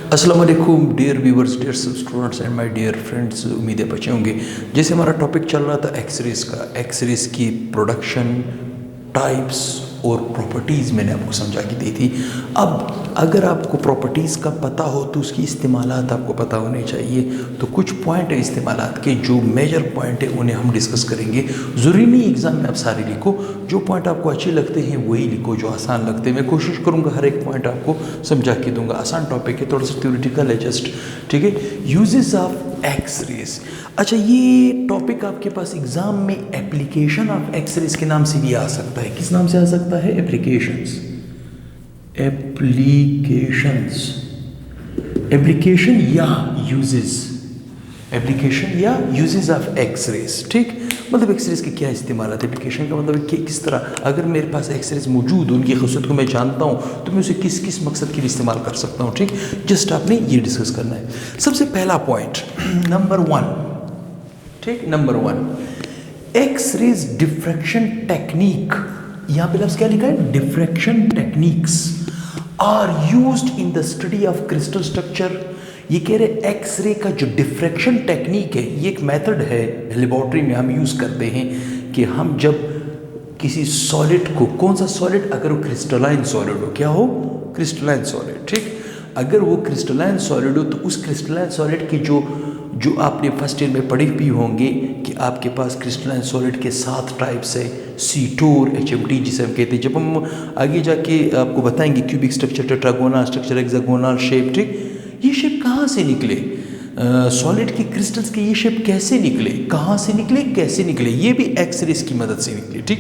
अस्सलाम वालेकुम dear viewers, dear students and my dear friends. उम्मीद है बचे होंगे। जैसे हमारा टॉपिक चल रहा था एक्सरेज का, एक्सरेज की प्रोडक्शन, टाइप्स और प्रॉपर्टीज़ मैंने आपको समझा के दी थी। अब अगर आपको प्रॉपर्टीज़ का पता हो तो उसकी इस्तेमालात आपको पता होने चाहिए। तो कुछ पॉइंट है इस्तेमालात के, जो मेजर पॉइंट है उन्हें हम डिस्कस करेंगे। ज़रूरी नहीं एग्ज़ाम में आप सारे लिखो, जो पॉइंट आपको अच्छे लगते हैं वही लिखो, जो आसान लगते हैं। मैं कोशिश करूँगा हर एक पॉइंट आपको समझा के दूंगा। आसान टॉपिक है, थोड़ा सा थ्योरेटिकल है जस्ट, ठीक है। Uses of x rays. अच्छा, ये टॉपिक आपके पास एग्जाम में एप्लीकेशन ऑफ एक्सरेज के नाम से भी आ सकता है। किस नाम से आ सकता है? एप्लीकेशंस। एप्लीकेशंस, एप्लीकेशन या यूजेस, एप्लीकेशन या यूजेस ऑफ एक्सरेज, ठीक। मतलब एक्सरेज के क्या इस्तेमाल है? एप्लीकेशन का मतलब कि किस तरह, अगर मेरे पास एक्सरेज मौजूद, उनकी खसूसियत को मैं जानता हूँ तो मैं उसे किस किस मकसद के लिए इस्तेमाल कर सकता हूँ, ठीक। जस्ट आपने ये डिस्कस करना है। सबसे पहला पॉइंट नंबर 1, ठीक, नंबर 1, एक्सरेज डिफ्रैक्शन टेक्निक। यहाँ पे लफ्ज़ क्या लिखा है? Diffraction techniques are used in the study of crystal structure. ये कह रहे एक्सरे का जो डिफ्रैक्शन टेक्निक है, ये एक मेथड है लेबोरेटरी में हम यूज़ करते हैं कि हम जब किसी सॉलिड को, कौन सा सॉलिड, अगर वो क्रिस्टलाइन सॉलिड हो, क्या हो? क्रिस्टलाइन सॉलिड, ठीक। अगर वो क्रिस्टलाइन सॉलिड हो तो उस क्रिस्टलाइन सॉलिड के जो आपने फर्स्ट ईयर में पढ़े भी होंगे कि आपके पास क्रिस्टलाइन सॉलिड के 7 टाइप्स है, सीटोर, HMT जिसे हम कहते हैं। जब हम आगे जाके आपको बताएंगे cubic structure, tetragonal structure, hexagonal shape, ठीक। ये शेप कहाँ से निकले? सॉलिड के क्रिस्टल्स के ये शेप कैसे निकले, कहाँ से निकले, कैसे निकले? ये भी एक्सरेज की मदद से निकले, ठीक।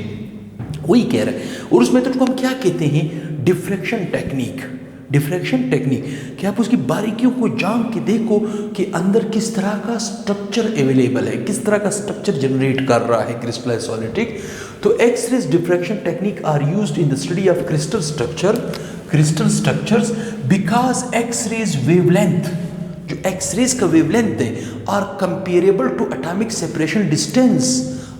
वही कह रहा है। और उस मेथड को हम क्या कहते हैं? Diffraction technique. डिफ्रैक्शन टेक्निक कि आप उसकी बारीकियों को जान के देखो कि अंदर किस तरह का स्ट्रक्चर अवेलेबल है, किस तरह का स्ट्रक्चर जनरेट कर रहा है क्रिस्टलाइन सॉलिड, ठीक। तो X rays diffraction technique are used in the study of crystal structures because X rays wavelength, जो एक्सरेज का वेवलेंथ है, are comparable to atomic separation distance,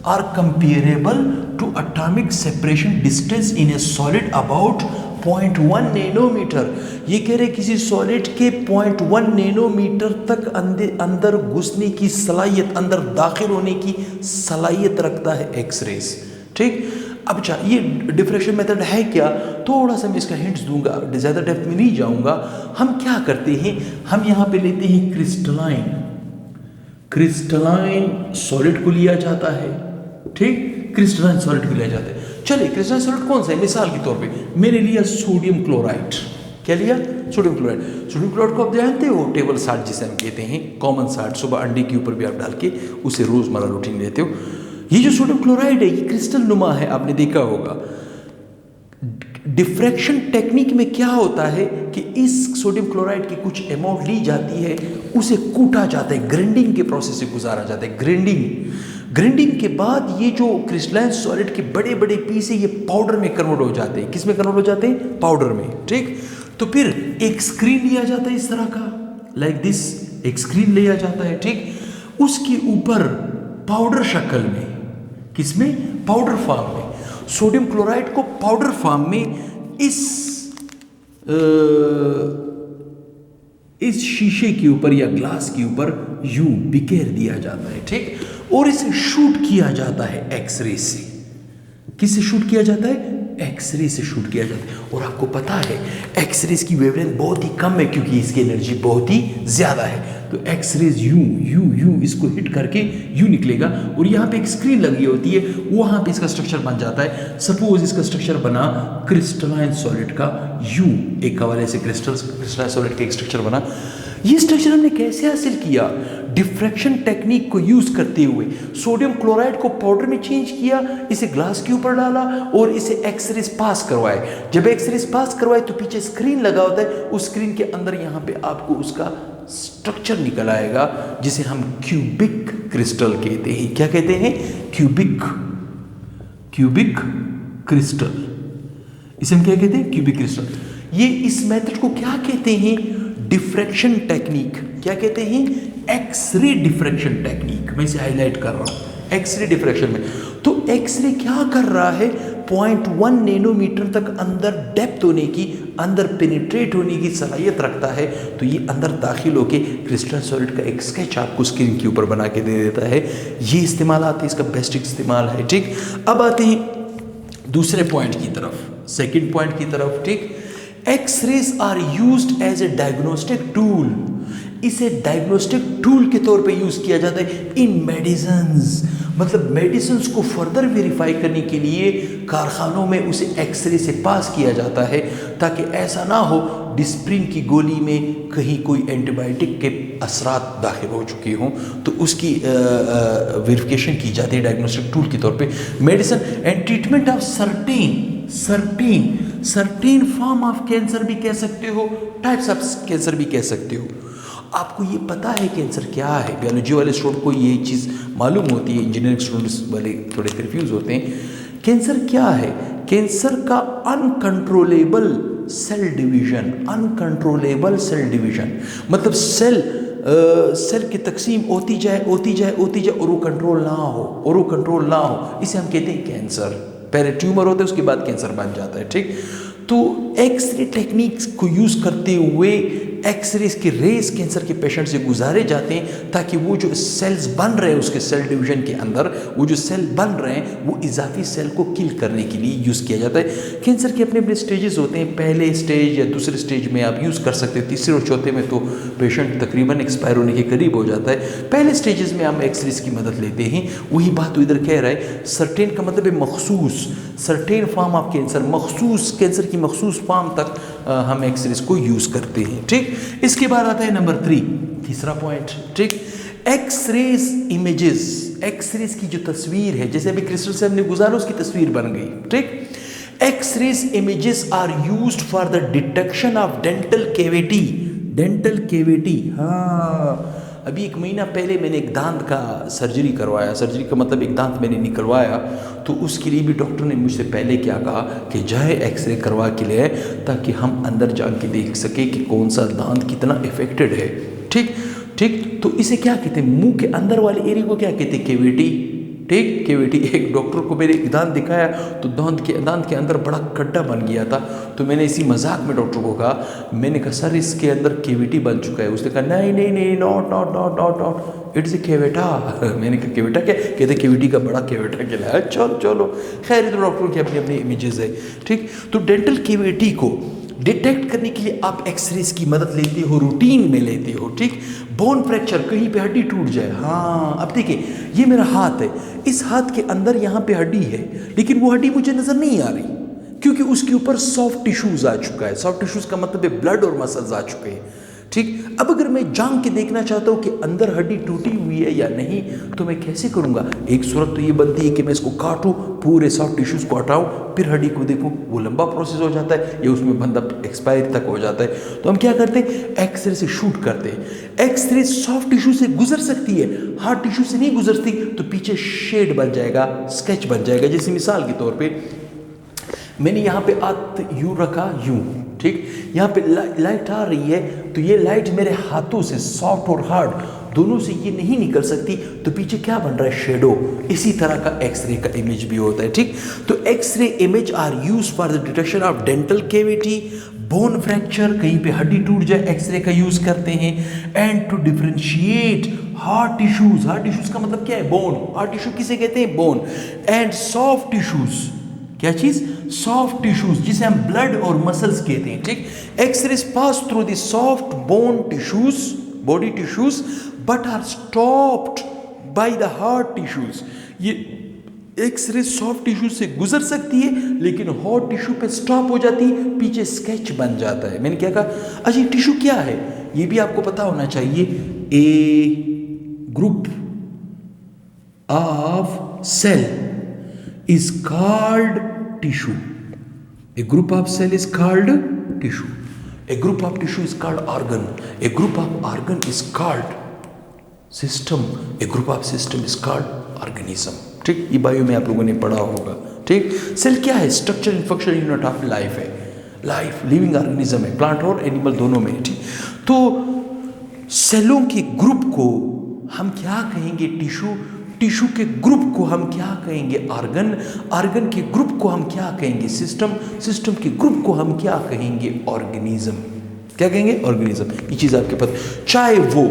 are comparable to atomic separation distance in a solid about 0.1 nanometre. ये कह रहे किसी solid के 0.1 nanometre तक अंदर घुसने की सलाहियत, अंदर दाखिल होने की सलाहियत रखता है एक्सरेज, ठीक। अब अच्छा, ये डिफ्रैक्शन मेथड है क्या? थोड़ा सा मैं इसका हिंट्स दूंगा, ज़्यादा डेप्थ में नहीं जाऊंगा। हम क्या करते हैं, हम यहाँ पे लेते हैं क्रिस्टलाइन सॉलिड को लिया जाता है, ठीक। क्रिस्टलाइन सॉलिड को लिया जाता है। चलिए, क्रिस्टलाइन सॉलिड कौन सा है? मिसाल के तौर पे मैंने लिया सोडियम क्लोराइड। क्या लिया? Sodium chloride. सोडियम क्लोराइड को आप जानते हो, टेबल साल्ट जिसे हम कहते हैं, कॉमन साल्ट, सुबह अंडे के ऊपर भी आप डाल के उसे रोज़मर्रा रूटीन लेते हो। ये जो सोडियम क्लोराइड है, ये क्रिस्टल नुमा है, आपने देखा होगा। डिफ्रैक्शन टेक्निक में क्या होता है कि इस सोडियम क्लोराइड की कुछ अमाउंट ली जाती है, उसे कूटा जाता है, ग्राइंडिंग के प्रोसेस से गुजारा जाता है। ग्राइंडिंग के बाद ये जो क्रिस्टलाइन सॉलिड के बड़े बड़े पीस है, ये पाउडर में कन्वर्ट हो जाते हैं। किस में कन्वर्ट हो जाते हैं? पाउडर में, ठीक। तो फिर एक स्क्रीन लिया जाता है इस तरह का, लाइक दिस, एक स्क्रीन लिया जाता है, ठीक। उसके ऊपर पाउडर शक्ल में, किसमें? पाउडर फॉर्म में, सोडियम क्लोराइड को पाउडर फॉर्म में इस शीशे के ऊपर या ग्लास के ऊपर यूं बिखेर दिया जाता है, ठीक। और इसे शूट किया जाता है एक्सरे से। किससे शूट किया जाता है? एक्सरे से शूट किया जाता है। और आपको पता है एक्सरेज की वेवलेंथ बहुत ही कम है, क्योंकि इसकी एनर्जी बहुत ही ज़्यादा है। तो एक्सरेज यूं इसको हिट करके यूं निकलेगा, और यहाँ पे एक स्क्रीन लगी होती है, वहाँ पे इसका स्ट्रक्चर बन जाता है। सपोज इसका स्ट्रक्चर बना क्रिस्टलाइन सॉलिड का, यूं एक हवाले से क्रिस्टलाइन सॉलिड का एक स्ट्रक्चर बना। ये स्ट्रक्चर हमने कैसे हासिल किया? डिफ्रैक्शन टेक्निक को यूज करते हुए सोडियम क्लोराइड को पाउडर में चेंज किया, इसे ग्लास के ऊपर डाला और इसे एक्सरेज पास करवाए। जब एक्सरेज पास करवाए तो पीछे स्क्रीन लगा होता है, उस स्क्रीन के अंदर यहाँ पे आपको उसका स्ट्रक्चर निकल आएगा, जिसे हम क्यूबिक क्रिस्टल कहते हैं। क्या कहते हैं? Cubic crystal. इसे हम क्या कहते हैं? Cubic crystal. ये इस मेथड को क्या कहते हैं? Diffraction technique. क्या कहते हैं? X ray diffraction technique. मैं इसे हाईलाइट कर रहा हूं, एक्सरे डिफ्रैक्शन में। तो एक्सरे क्या कर रहा है? 0.1 नैनोमीटर तक अंदर डेप्थ होने की अंदर पेनिट्रेट होने की सलाहियत रखता है, तो ये अंदर दाखिल होके क्रिस्टल सॉलिड का एक स्केच आपको स्क्रीन के ऊपर बना के दे देता है। ये इस्तेमाल आते हैं, इसका बेस्ट इस्तेमाल है। ठीक, अब आते हैं दूसरे पॉइंट की तरफ, सेकेंड पॉइंट की तरफ। ठीक, X rays are used as a diagnostic tool. इसे डायग्नोस्टिक टूल के तौर पे यूज़ किया जाता है इन मेडिसिन्स, मतलब मेडिसिन्स को फर्दर वेरीफाई करने के लिए कारखानों में उसे एक्सरे से पास किया जाता है, ताकि ऐसा ना हो डिस्प्रिन की गोली में कहीं कोई एंटीबायोटिक के असरात दाखिल हो चुके हों, तो उसकी वेरिफिकेशन की जाती है डायग्नोस्टिक टूल के तौर पे। Medicine and treatment of certain form of cancer भी कह सकते हो, टाइप्स ऑफ कैंसर भी कह सकते हो। आपको ये पता है कैंसर क्या है? बायोलॉजी वाले स्टूडेंट को ये चीज़ मालूम होती है, इंजीनियरिंग स्टूडेंट्स वाले थोड़े कन्फ्यूज होते हैं। कैंसर क्या है? कैंसर का अनकंट्रोलेबल सेल डिवीजन, मतलब सेल की तकसीम होती जाए और वो कंट्रोल ना हो, इसे हम कहते हैं कैंसर। पहले ट्यूमर होता है, उसके बाद कैंसर बन जाता है। ठीक, तो एक्सरे टेक्निक्स को यूज़ करते हुए एक्सरे के रेस कैंसर के पेशेंट से गुजारे जाते हैं, ताकि वो जो सेल्स बन रहे हैं उसके सेल डिवीजन के अंदर, वो जो सेल बन रहे हैं वो इजाफी सेल को किल करने के लिए यूज़ किया जाता है। कैंसर के अपने अपने स्टेजेस होते हैं, पहले स्टेज या दूसरे स्टेज में आप यूज़ कर सकते हैं, तीसरे और चौथे में तो पेशेंट तकरीबन एक्सपायर होने के करीब हो जाता है। पहले स्टेजेस में हम एक्सरे की मदद लेते हैं। वही बात तो इधर कह रहा है, सर्टेन का मतलब है मखसूस, सर्टेन फॉर्म ऑफ कैंसर, मखसूस कैंसर की मखसूस फॉर्म तक हम एक्सरेज को यूज़ करते हैं। ठीक, इसके बाद आता है नंबर 3, तीसरा पॉइंट। ठीक, एक्सरेज इमेजेस, एक्सरेज की जो तस्वीर है, जैसे अभी क्रिस्टल से हमने गुजारा उसकी तस्वीर बन गई। ठीक, X rays images are used for the detection of dental cavity. हाँ, अभी 1 महीना पहले मैंने एक दांत का सर्जरी करवाया, सर्जरी का मतलब एक दांत मैंने निकलवाया, तो उसके लिए भी डॉक्टर ने मुझसे पहले क्या कहा कि जाए एक्सरे करवा के लिए, ताकि हम अंदर जा के देख सके कि कौन सा दांत कितना इफेक्टेड है। ठीक, तो इसे क्या कहते हैं? मुंह के अंदर वाले एरिया को क्या कहते हैं? कैविटी। ठीक, कैविटी। एक डॉक्टर को मैंने एक दांत दिखाया तो दांत के अंदर बड़ा गड्ढा बन गया था, तो मैंने इसी मजाक में डॉक्टर को कहा, मैंने कहा सर इसके अंदर कैविटी बन चुका है। उसने कहा नहीं, नॉट इट्स ए कैविटा। मैंने कहा कैविटा क्या? कहते कैविटी का बड़ा कैविटा कहलाया। चलो खैर, तो डॉक्टर की अपनी इमेजेस है। ठीक, तो डेंटल कैविटी को डिटेक्ट करने के लिए आप एक्सरेज की मदद लेते हो, रूटीन में लेते हो। ठीक, बोन फ्रैक्चर, कहीं पे हड्डी टूट जाए। हाँ, अब देखिए ये मेरा हाथ है, इस हाथ के अंदर यहाँ पे हड्डी है, लेकिन वो हड्डी मुझे नजर नहीं आ रही, क्योंकि उसके ऊपर सॉफ्ट टिश्यूज आ चुका है। सॉफ्ट टिश्यूज का मतलब है ब्लड और मसल्स आ चुके हैं। ठीक, अब अगर मैं जान के देखना चाहता हूँ कि अंदर हड्डी टूटी हुई है या नहीं, तो मैं कैसे करूँगा? एक सूरत तो ये बनती है कि मैं इसको काटूँ, पूरे सॉफ्ट टिश्यूज को हटाऊँ, फिर हड्डी को देखूँ। वो लंबा प्रोसेस हो जाता है, या उसमें बंदा एक्सपायरी तक हो जाता है। तो हम क्या करते हैं? एक्सरे से शूट करते हैं। एक्सरे सॉफ्ट टिश्यू से गुजर सकती है, हार्ड टिश्यू से नहीं गुजरती, तो पीछे शेड बन जाएगा, स्केच बन जाएगा। जैसे मिसाल के तौर पर मैंने यहाँ पे हाथ यूँ रखा, यूँ। ठीक, यहाँ पे लाइट आ रही है, तो ये लाइट मेरे हाथों से, सॉफ्ट और हार्ड दोनों से ये नहीं निकल सकती, तो पीछे क्या बन रहा है? शेडो। इसी तरह का एक्सरे का इमेज भी होता है। ठीक, तो X ray image are use for the detection of dental cavity, bone fracture, कहीं पे हड्डी टूट जाए एक्सरे का यूज करते हैं, and to differentiate hard tissues. Hard tissues का मतलब क्या है? बोन। हार्ड टिश्यू किसे कहते हैं? बोन। एंड सॉफ्ट टिश्यूज, क्या चीज? सॉफ्ट टिश्यूज, जिसे हम ब्लड और मसल्स कहते हैं। ठीक, X rays pass through the soft bone tissues, body tissues, but are stopped by the hard tissues. ये एक्सरे सॉफ्ट टिश्यू से गुजर सकती है, लेकिन हार्ड टिश्यू पे स्टॉप हो जाती है, पीछे स्केच बन जाता है। मैंने क्या कहा? अच्छा, ये टिश्यू क्या है? ये भी आपको पता होना चाहिए। A group of cell is called tissue. A group of cell is called tissue. A group of tissue is called organ. A group of organ is called system. A group of system is called organism. ठीक, ये bio में आप लोगों ने पढ़ा होगा। ठीक, cell क्या है? Structure and functional unit of life है। लाइफ लिविंग ऑर्गेनिज्म है, प्लांट और एनिमल दोनों में। ठीक, तो सेलों के ग्रुप को हम क्या कहेंगे? टिश्यू। टिश्यू के ग्रुप को हम क्या कहेंगे, ऑर्गन, ऑर्गन के ग्रुप को हम क्या कहेंगे, सिस्टम, सिस्टम के ग्रुप को हम क्या कहेंगे, ऑर्गेनिज्म। क्या कहेंगे, ऑर्गेनिज्म। ये चीज़ आपके पास, चाहे वो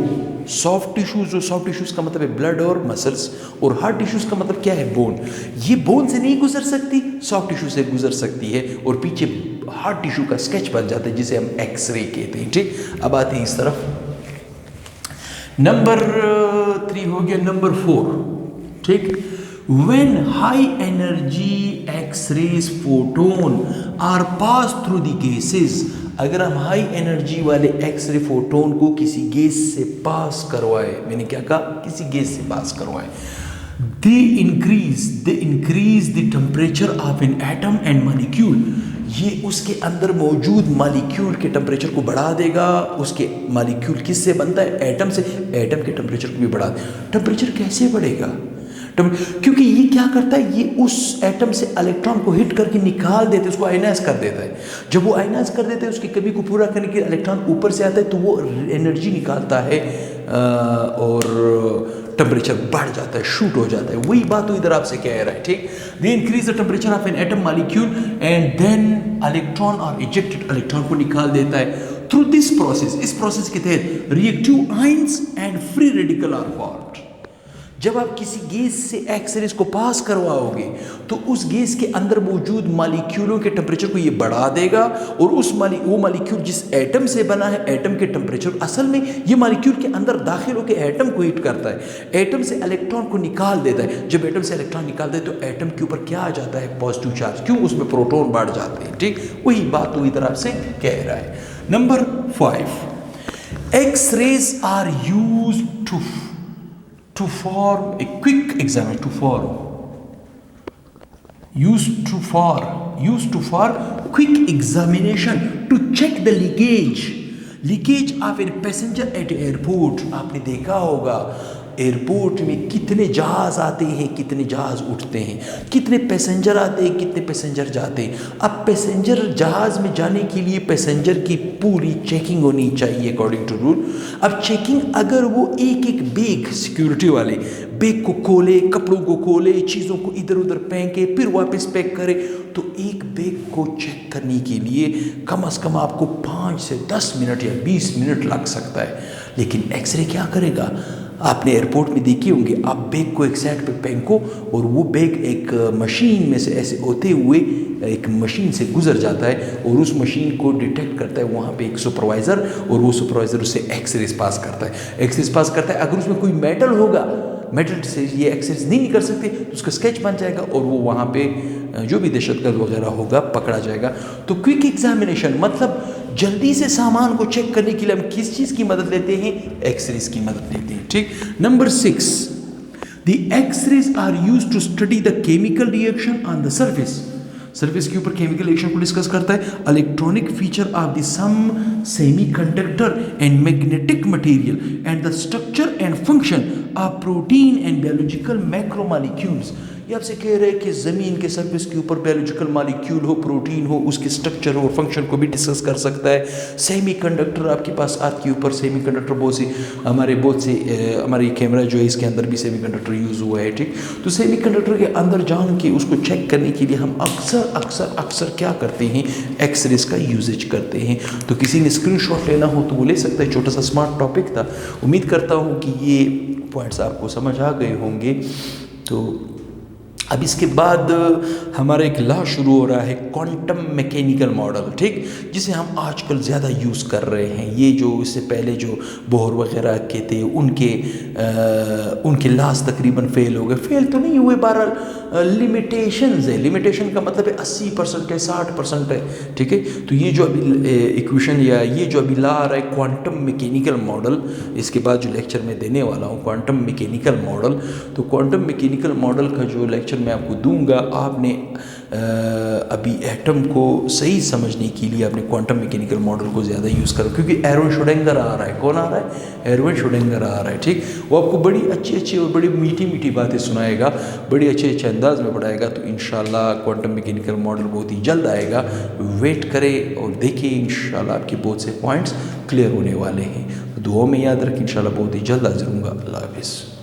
सॉफ्ट टिश्यूज, जो सॉफ्ट टिश्यूज का मतलब है ब्लड और मसल्स, और हार्ड टिश्यूज का मतलब क्या है, बोन। ये बोन से नहीं गुजर सकती, सॉफ्ट टिश्यू से गुजर सकती है, और पीछे हार्ड टिश्यू का स्केच बन जाता है जिसे हम एक्सरे कहते हैं। ठीक, अब आते हैं इस तरफ। नंबर 3 हो गया। नंबर 4, ठीक, when high energy x-rays photon are passed through the gases, अगर हम हाई एनर्जी वाले एक्सरे फोटोन को किसी गैस से पास करवाए, मैंने क्या कहा, किसी गैस से पास करवाए, they increase the temperature of an atom and molecule, ये उसके अंदर मौजूद मॉलिक्यूल के टेम्परेचर को बढ़ा देगा। उसके मॉलिक्यूल किससे बनता है, एटम से, एटम के टेम्परेचर को भी बढ़ा देगा। टेम्परेचर कैसे बढ़ेगा, क्योंकि ये क्या करता है, ये उस एटम से इलेक्ट्रॉन को हिट करके निकाल देते हैं, उसको आयनाइज कर देता है। जब वो आयनाइज कर देते हैं, उसकी कमी को पूरा करने के लिए इलेक्ट्रॉन ऊपर से आता है, तो वो एनर्जी निकालता है और टेम्परेचर बढ़ जाता है, शूट हो जाता है। वही बात तो इधर आपसे कह रहा है। ठीक, they increase the temperature of an atom molecule and then electron और इजेक्टेड इलेक्ट्रॉन को निकाल देता है थ्रू दिस प्रोसेस। इस प्रोसेस के तहत reactive ions and free radical are formed. जब आप किसी गैस से एक्सरेज को पास करवाओगे तो उस गैस के अंदर मौजूद मॉलिक्यूलों के टेम्परेचर को ये बढ़ा देगा, और उस वो मॉलिक्यूल जिस एटम से बना है, एटम के टेम्परेचर, असल में ये मॉलिक्यूल के अंदर दाखिल होकर एटम को हीट करता है, एटम से इलेक्ट्रॉन को निकाल देता है। जब एटम से इलेक्ट्रॉन निकालता है तो एटम के ऊपर क्या आ जाता है, पॉजिटिव चार्ज। क्यों, उसमें प्रोटॉन बढ़ जाते हैं। ठीक, वही बात तो इधर आपसे कह रहा है। Number 5, X rays are used to form a quick examination, used to for quick examination to check the leakage of a passenger at airport। आपने देखा होगा एयरपोर्ट में कितने जहाज़ आते हैं, कितने जहाज़ उठते हैं, कितने पैसेंजर आते हैं, कितने पैसेंजर जाते हैं। अब पैसेंजर जहाज़ में जाने के लिए पैसेंजर की पूरी चेकिंग होनी चाहिए अकॉर्डिंग टू रूल। अब चेकिंग, अगर वो एक एक बैग, सिक्योरिटी वाले बैग को खोले, कपड़ों को खोले, चीज़ों को इधर उधर फेंके, फिर वापस पैक करे, तो एक बैग को चेक करने के लिए कम से कम आपको 5 से 10 मिनट या 20 मिनट लग सकता है। लेकिन एक्सरे क्या करेगा, आपने एयरपोर्ट में देखे होंगे, आप बैग को एक साइड पे फेंको और वो बैग एक मशीन में से ऐसे होते हुए एक मशीन से गुजर जाता है, और उस मशीन को डिटेक्ट करता है वहाँ पे एक सुपरवाइज़र, और वो सुपरवाइज़र उससे एक्सरेज पास करता है। एक्सरेज पास करता है, अगर उसमें कोई मेटल होगा, मेटल से ये एक्सरेज नहीं कर सकते, तो उसका स्केच बन जाएगा और वो वहाँ पे जो भी दहशतगर्द वगैरह होगा पकड़ा जाएगा। तो क्विक एग्जामिनेशन मतलब जल्दी से सामान को चेक करने के लिए हम किस चीज़ की मदद लेते हैं, एक्सरेज की मदद लेते हैं। ठीक, number 6, the X rays are used to study the chemical reaction on the surface. Surface के ऊपर केमिकल रिएक्शन को डिस्कस करता है। Electronic feature of the some semiconductor and magnetic material and the structure and function of protein and biological macromolecules. ये आपसे कह रहे हैं कि ज़मीन के सरफेस के ऊपर बायोलॉजिकल मॉलिक्यूल हो, प्रोटीन हो, उसके स्ट्रक्चर हो और फंक्शन को भी डिस्कस कर सकता है। सेमीकंडक्टर आपके पास आर्थ के ऊपर सेमीकंडक्टर बहुत से हमारे कैमरा जो है इसके अंदर भी सेमीकंडक्टर यूज़ हुआ है। ठीक, तो सेमीकंडक्टर के अंदर जान के उसको चेक करने के लिए हम अक्सर क्या करते हैं, एक्सरेज का यूजेज करते हैं। तो किसी ने स्क्रीनशॉट लेना हो तो वो ले सकता है। छोटा सा स्मार्ट टॉपिक था, उम्मीद करता हूँ कि ये पॉइंट्स आपको समझ आ गए होंगे। तो अब इसके बाद हमारा एक लॉ शुरू हो रहा है, क्वांटम मैकेनिकल मॉडल। ठीक, जिसे हम आजकल ज़्यादा यूज़ कर रहे हैं। ये जो इससे पहले जो बोहर वगैरह के थे उनके लॉज तकरीबन फेल हो गए। फेल तो नहीं हुए, बहरहाल लिमिटेशंस है। लिमिटेशन का मतलब है 80% है, 60% है। ठीक है, तो ये जो अभी इक्वेशन या ये जो अभी ला आ रहा है क्वांटम मैकेनिकल मॉडल, इसके बाद जो लेक्चर में देने वाला हूँ क्वांटम मैकेनिकल मॉडल, तो क्वांटम मैकेनिकल मॉडल का जो लेक्चर मैं आपको दूंगा, आपने अभी एटम को सही समझने के लिए आपने क्वांटम मैकेनिकल मॉडल को ज़्यादा यूज़ करो, क्योंकि एरविन श्रोडिंगर आ रहा है। कौन आ रहा है? एरविन श्रोडिंगर आ रहा है। ठीक, वो आपको बड़ी अच्छी और बड़ी मीठी बातें सुनाएगा, बड़ी अच्छे अंदाज में पढ़ाएगा। तो इंशाल्लाह क्वांटम मैकेनिकल मॉडल बहुत ही जल्द आएगा। वेट करें और देखिए, इंशाल्लाह आपके बहुत से पॉइंट्स क्लियर होने वाले हैं। दुआ में याद रखें, इंशाल्लाह बहुत ही जल्द हाजिर होऊंगा। अल्लाह हाफिज़।